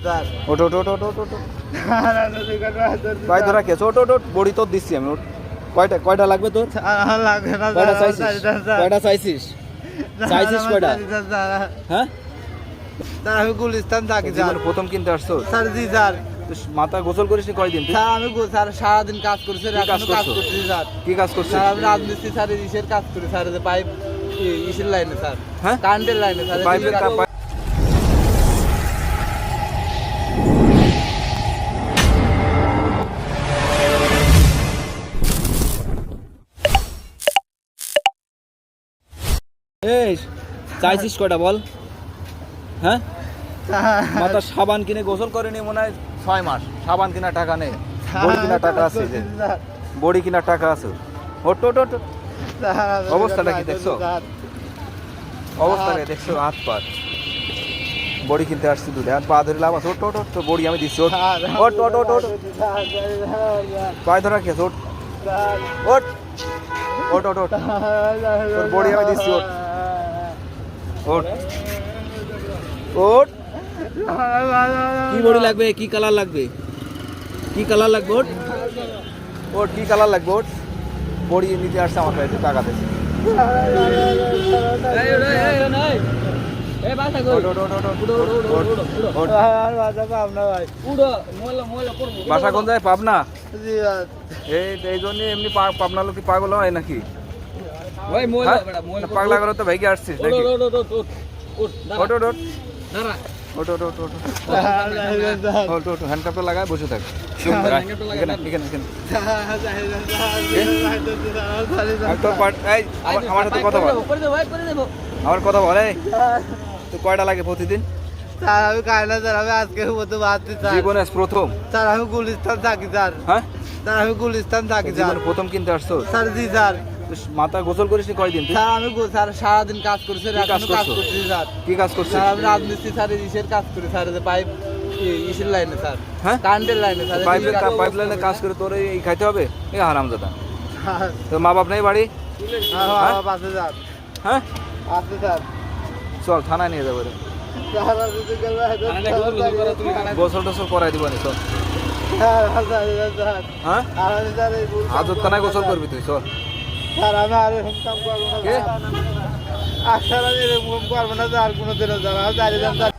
ওট ওট ওট ওট ওট ওট পায়ে ধরা খেয়েছো ওট ওট ওট বড়ি তোর দিচ্ছি আমি ওট কয়টা লাগবে তোর কয়টা চাইছিস কয়টা চাইছিস চাইছিস কয়টা হ্যাঁ আমি গুলিস্তান থাকি জীবনে প্রথম কিনতে আসছো স্যার জি স্যার মাথা গোসল করিস নি কয়দিন তুই স্যার আমি স্যার সারাদিন কাজ করছি কি কাজ কাজ করছো? করছি স্যার কি কাজ করছিস স্যার আমি রাজমিস্ত্রি স্যার ইসের কাজ করি স্যার যে পাইপ ইসের লাইনে স্যার হ্যাঁ কারেন্টের লাইনে স্যার পাইপের এই চাইছিস কয়টা বল হ্যাঁ মাথা সাবান কিনে গোসল করেনি মনে হয় 6 মাস সাবান কিনা টাকা নেই বড়ি কিনা টাকা আছে যে বড়ি কিনা টাকা আছে ওট ওট ওট অবস্থাটা কি দেখছো অবস্থাটা দেখছো হাত পা বড়ি কিনতে আসছি দুধে হাত পা ধরে লাভ আছে ওট ওট ওট তো বড়ি আমি দিচ্ছি ওট ওট ওট ওট ওট পায়ে ধরা খেয়েছো ওট ওট ওট ওট ওট তোর বড়ি আমি দিচ্ছি ওট ওট ওট কি বড়ি লাগবে কি কালার লাগবে কি কালার লাগবে ওট ওট কি কালার লাগবে ওট বড়ি নিতে আসছে আমার কাছে টাকা দিয়েছে বাসা কোন যায় পাবনা এই জন্য এমনি পাবনা লোক কি পাগল হয় নাকি পাগলা করে তো ভাইকে আসছিস নাকি ওট ওট ওট ওটো ওটো ওটো ওটো ওটো হ্যান্ডকাপটা লাগায় বসে থাক এখানে এখানে এখানে আমার সাথে কথা বল আমার কথা বল তুই কয়টা লাগে প্রতিদিন স্যার আমি খাই না স্যার আমি আজকে মতো বাঁচছি স্যার জীবনে প্রথম স্যার আমি গুলিস্তান থাকি স্যার হ্যাঁ স্যার আমি গুলিস্তান থাকি স্যার জীবনে প্রথম কিনতে আসছো স্যার জি স্যার মাথা গোসল করিস নি কয়দিন তুই স্যার আমি স্যার সারাদিন কাজ করছি কি কাজ কাজ করছো? করছি স্যার কি কাজ করছিস স্যার আমি রাজমিস্ত্রি স্যার ইসের কাজ করি স্যার যে পাইপ ইসের লাইনে স্যার হ্যাঁ কারেন্টের লাইনে স্যার পাইপ লাইনে কাজ করে তোর এই খাইতে হবে এ হারামজাদা তোর মা বাপ নেই বাড়ি আছে স্যার হ্যাঁ আছে স্যার চল থানায় নিয়ে যাবো রে গোসল টোসল করাই দিব নি চল হ্যাঁ আজব থানায় গোসল করবি তুই চল স্যার আমি আর এরকম কাম করবো না কে? আচ্ছা আমি এরকম করবো না স্যার কোনোদিনও স্যার